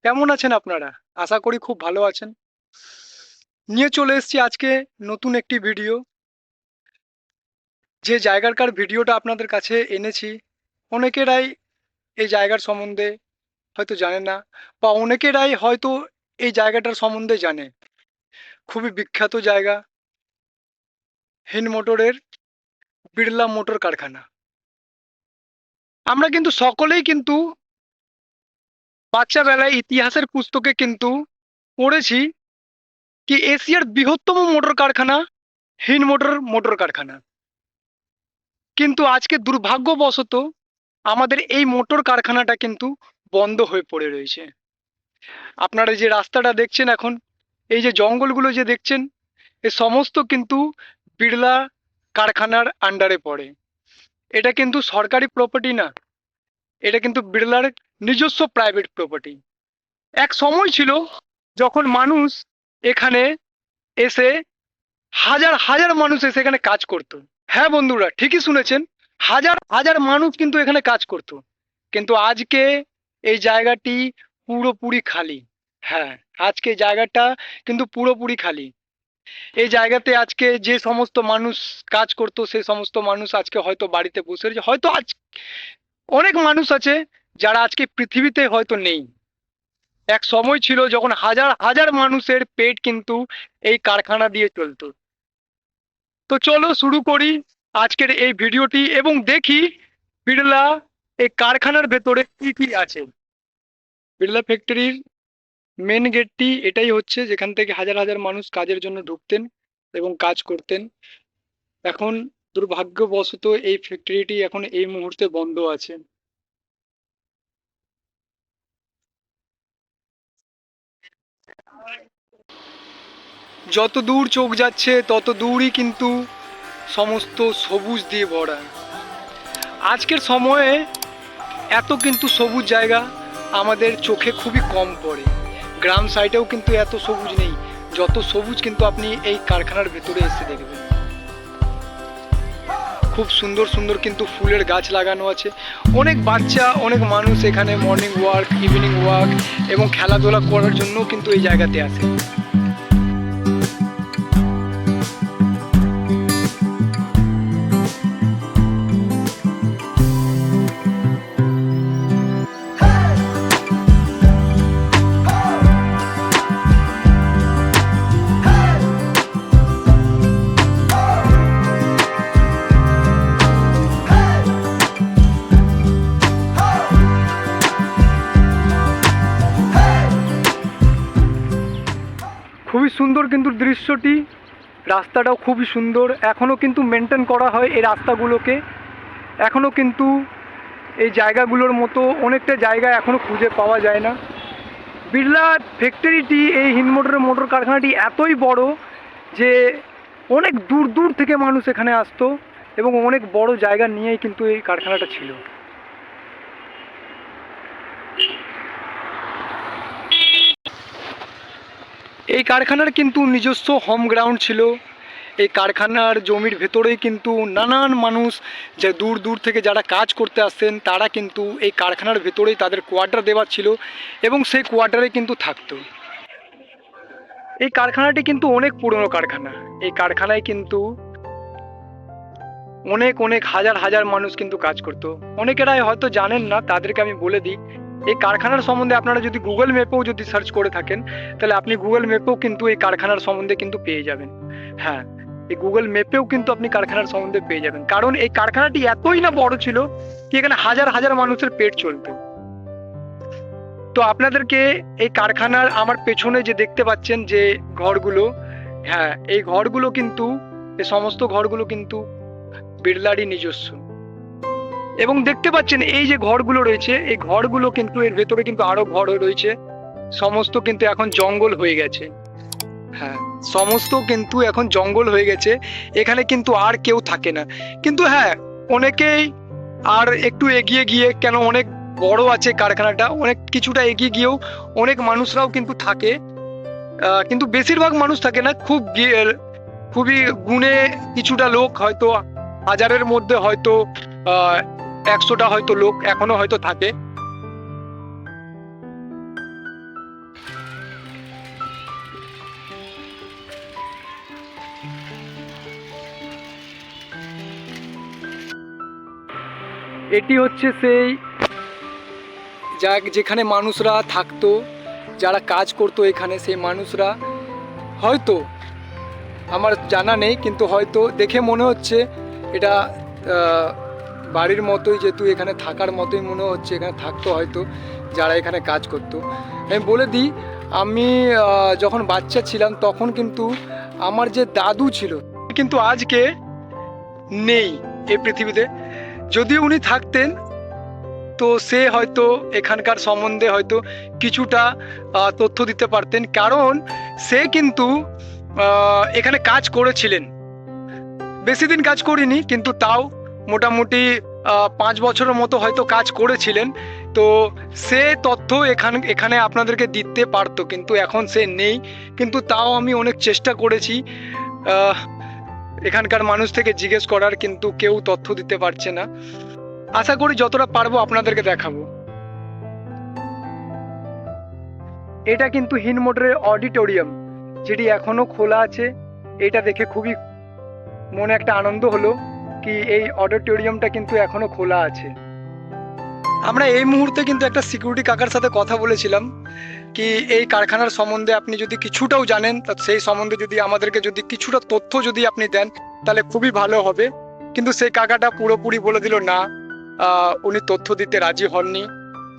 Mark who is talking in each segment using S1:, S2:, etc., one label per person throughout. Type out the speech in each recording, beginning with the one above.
S1: কেমন আছেন আপনারা? আশা করি খুব ভালো আছেন। নিয়ে চলে এসেছি আজকে নতুন একটি ভিডিও। যে জায়গাকার ভিডিওটা আপনাদের কাছে এনেছি, অনেকেরাই এই জায়গার সম্বন্ধে হয়তো জানে না বা অনেকেরাই হয়তো এই জায়গাটার সম্বন্ধে জানে। খুবই বিখ্যাত জায়গা, হিন্দ মোটরের বিড়লা মোটর কারখানা। আমরা কিন্তু সকলেই কিন্তু বাচ্চাবেলায় ইতিহাসের পুস্তকে কিন্তু পড়েছি কি এশিয়ার বৃহত্তম মোটর কারখানা হিন্দ মোটর কারখানা। কিন্তু আজকে দুর্ভাগ্যবশত আমাদের এই মোটর কারখানাটা কিন্তু বন্ধ হয়ে পড়ে রয়েছে। আপনারা যে রাস্তাটা দেখছেন এখন, এই যে জঙ্গলগুলো যে দেখছেন, এ সমস্ত কিন্তু বিড়লা কারখানার আন্ডারে পড়ে। এটা কিন্তু সরকারি প্রপার্টি না, এটা কিন্তু বিড়লার নিজস্ব প্রাইভেট প্রপার্টি। এক সময় ছিল যখন মানুষ এখানে এসে হাজার হাজার মানুষ এসে এখানে কাজ করত। হ্যাঁ বন্ধুরা, ঠিকই শুনেছেন, হাজার হাজার মানুষ কিন্তু এখানে কাজ করত। কিন্তু আজকে এই জায়গাটি পুরোপুরি খালি। হ্যাঁ, আজকে এই জায়গাটা কিন্তু পুরোপুরি খালি। এই জায়গাতে আজকে যে সমস্ত মানুষ কাজ করতো সেই সমস্ত মানুষ আজকে হয়তো বাড়িতে বসে রয়েছে, হয়তো আজ অনেক মানুষ আছে যারা আজকে পৃথিবীতে হয়তো নেই। এক সময় ছিল যখন হাজার হাজার মানুষের পেট কিন্তু এই কারখানা দিয়ে চলতো। তো চলো শুরু করি আজকের এই ভিডিওটি এবং দেখি বিড়লা এই কারখানার ভেতরে কি কি আছে। বিড়লা ফ্যাক্টরির মেন গেটটি এটাই হচ্ছে যেখান থেকে হাজার হাজার মানুষ কাজের জন্য ঢুকতেন এবং কাজ করতেন। এখন দুর্ভাগ্যবশত এই ফ্যাক্টরিটি এখন এই মুহূর্তে বন্ধ আছে। যত দূর চোখ যাচ্ছে তত দূরই কিন্তু সমস্ত সবুজ দিয়ে ভরা। আজকের সময়ে এত কিন্তু সবুজ জায়গা আমাদের চোখে খুবই কম পড়ে। গ্রাম সাইডেও কিন্তু এত সবুজ নেই যত সবুজ কিন্তু আপনি এই কারখানার ভেতরে এসে দেখবেন। খুব সুন্দর সুন্দর কিন্তু ফুলের গাছ লাগানো আছে। অনেক বাচ্চা, অনেক মানুষ এখানে মর্নিং ওয়াক, ইভিনিং ওয়াক এবং খেলাধুলা করার জন্য কিন্তু এই জায়গাতে আসে। খুবই সুন্দর কিন্তু দৃশ্যটি, রাস্তাটাও খুবই সুন্দর। এখনও কিন্তু মেনটেন করা হয় এই রাস্তাগুলোকে। এখনও কিন্তু এই জায়গাগুলোর মতো অনেকটা জায়গা এখনও খুঁজে পাওয়া যায় না। বিড়লা ফ্যাক্টরিটি, এই হিন্দ মোটরের মোটর কারখানাটি এতই বড় যে অনেক দূর দূর থেকে মানুষ এখানে আসতো এবং অনেক বড় জায়গা নিয়েই কিন্তু এই কারখানাটা ছিল। এই কারখানার কিন্তু নিজস্ব হোম গ্রাউন্ড ছিল। এই কারখানার জমির ভেতরেই কিন্তু নানান মানুষ যে দূর দূর থেকে যারা কাজ করতে আসতেন তারা কিন্তু এই কারখানার ভেতরেই তাদের কোয়ার্টার দেওয়া ছিল এবং সেই কোয়ার্টারে কিন্তু থাকতো। এই কারখানাটি কিন্তু অনেক পুরনো কারখানা। এই কারখানায় কিন্তু অনেক অনেক হাজার হাজার মানুষ কিন্তু কাজ করতো। অনেকেরাই হয়তো জানেন না, তাদেরকে আমি বলে দিই। এই কারখানার সম্বন্ধে আপনারা যদি গুগল ম্যাপেও যদি সার্চ করে থাকেন তাহলে আপনি গুগল ম্যাপেও কিন্তু এই কারখানার সম্বন্ধে কিন্তু পেয়ে যাবেন। হ্যাঁ, এই গুগল ম্যাপেও কিন্তু আপনি কারখানার সম্বন্ধে পেয়ে যাবেন, কারণ এই কারখানাটি এতই না বড় ছিল কি এখানে হাজার হাজার মানুষের পেট চলতো। তো আপনাদেরকে এই কারখানার আমার পেছনে যে দেখতে পাচ্ছেন যে ঘরগুলো, হ্যাঁ এই ঘরগুলো কিন্তু, এই সমস্ত ঘরগুলো কিন্তু বিড়লারই নিজস্ব। এবং দেখতে পাচ্ছেন এই যে ঘরগুলো রয়েছে, এই ঘরগুলো কিন্তু এর ভেতরে কিন্তু আরো ঘর রয়েছে। সমস্ত কিন্তু এখন জঙ্গল হয়ে গেছে। হ্যাঁ, সমস্ত কিন্তু এখন জঙ্গল হয়ে গেছে, এখানে কিন্তু আর কেউ থাকে না। কিন্তু হ্যাঁ, অনেকেই আর একটু এগিয়ে গিয়ে, কেন অনেক বড় আছে কারখানাটা, অনেক কিছুটা এগিয়ে গিয়েও অনেক মানুষরাও কিন্তু থাকে। কিন্তু বেশিরভাগ মানুষ থাকে না, খুবই গুণে কিছুটা লোক, হয়তো হাজারের মধ্যে হয়তো 100টা হয়তো লোক এখনো হয়তো থাকে। এটি হচ্ছে সেই যেখানে মানুষরা থাকতো, যারা কাজ করতো এখানে, সেই মানুষরা হয়তো, আমার জানা নেই, কিন্তু হয়তো দেখে মনে হচ্ছে এটা বাড়ির মতোই, যেহেতু এখানে থাকার মতোই মনে হচ্ছে, এখানে থাকতো হয়তো যারা এখানে কাজ করতো। আমি বলে দিই, আমি যখন বাচ্চা ছিলাম তখন কিন্তু আমার যে দাদু ছিল কিন্তু আজকে নেই এই পৃথিবীতে। যদিও উনি থাকতেন তো সে হয়তো এখানকার সম্বন্ধে হয়তো কিছুটা তথ্য দিতে পারতেন, কারণ সে কিন্তু এখানে কাজ করেছিলেন। বেশি দিন কাজ করিনি, কিন্তু তাও মোটামুটি 5 বছরের মতো হয়তো কাজ করেছিলেন। তো সে তথ্য এখানে আপনাদেরকে দিতে পারতো, কিন্তু এখন সে নেই। কিন্তু তাও আমি অনেক চেষ্টা করেছি এখানকার মানুষ থেকে জিজ্ঞেস করার, কিন্তু কেউ তথ্য দিতে পারছে না। আশা করি যতটা পারবো আপনাদেরকে দেখাবো। এটা কিন্তু হিনমোটরের অডিটোরিয়াম, যেটি এখনো খোলা আছে। এটা দেখে খুবই মনে একটা আনন্দ হলো কি এই অডিটোরিয়ামটা কিন্তু এখনো খোলা আছে। আমরা এই মুহূর্তে কিন্তু একটা সিকিউরিটি কাকার সাথে কথা বলেছিলাম কি এই কারখানার সম্বন্ধে আপনি যদি কিছুটাও জানেন, তা সেই সম্বন্ধে যদি আমাদেরকে যদি কিছুটা তথ্য যদি আপনি দেন তাহলে খুবই ভালো হবে। কিন্তু সেই কাকাটা পুরোপুরি বলে দিল না, উনি তথ্য দিতে রাজি হননি।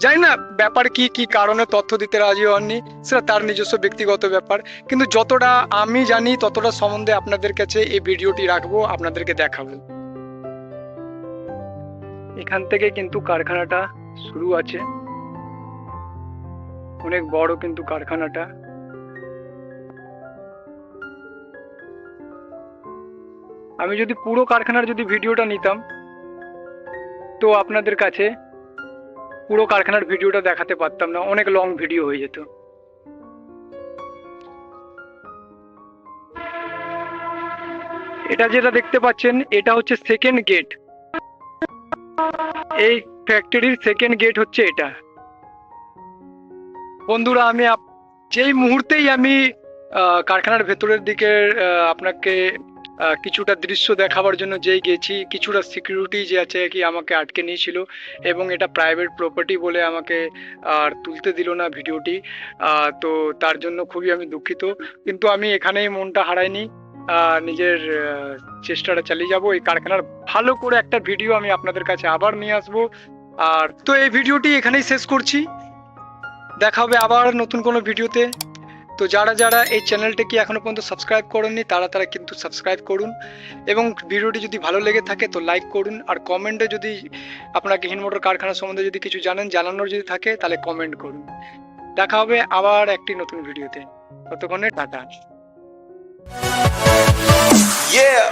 S1: জানি না ব্যাপার কি কি কারণে তথ্য দিতে রাজি হননি, সেটা তার নিজস্ব ব্যক্তিগত ব্যাপার। কিন্তু যতটা আমি জানি ততটা সম্বন্ধে আপনাদের কাছে এই ভিডিওটি রাখবো, আপনাদেরকে দেখাবো। এখান থেকে কিন্তু কারখানাটা শুরু আছে, অনেক বড় কিন্তু কারখানাটা। আমি যদি পুরো কারখানার যদি ভিডিওটা নিতাম তো আপনাদের কাছে পুরো কারখানার ভিডিওটা দেখাতে পারতাম না, অনেক লং ভিডিও হয়ে যেত। এটা যেটা দেখতে পাচ্ছেন এটা হচ্ছে সেকেন্ড গেট। এই ফ্যাক্টরির সেকেন্ড গেট হচ্ছে এটা। বন্ধুরা, আমি যেই মুহূর্তেই আমি কারখানার ভেতরের দিকে আপনাকে কিছুটা দৃশ্য দেখাবার জন্য যেই গেছি, কিছুটা সিকিউরিটি যে আছে কি আমাকে আটকে নিয়েছিল, এবং এটা প্রাইভেট প্রপার্টি বলে আমাকে আর তুলতে দিল না ভিডিওটি। তো তার জন্য খুবই আমি দুঃখিত, কিন্তু আমি এখানেই মনটা হারাইনি, নিজের চেষ্টাটা চালিয়ে যাব। এই কারখানার ভালো করে একটা ভিডিও আমি আপনাদের কাছে আবার নিয়ে আসবো। আর তো এই ভিডিওটি এখানেই শেষ করছি, দেখা হবে আবার নতুন কোনো ভিডিওতে। তো যারা যারা এই চ্যানেলটাকে এখনো পর্যন্ত সাবস্ক্রাইব করেননি তারা কিন্তু সাবস্ক্রাইব করুন, এবং ভিডিওটি যদি ভালো লেগে থাকে তো লাইক করুন। আর কমেন্টে যদি আপনাকে হিনমোটর কারখানা সম্বন্ধে যদি কিছু জানানোর যদি থাকে তাহলে কমেন্ট করুন। দেখা হবে আবার একটি নতুন ভিডিওতে, ততক্ষণে টাটা। Yeah.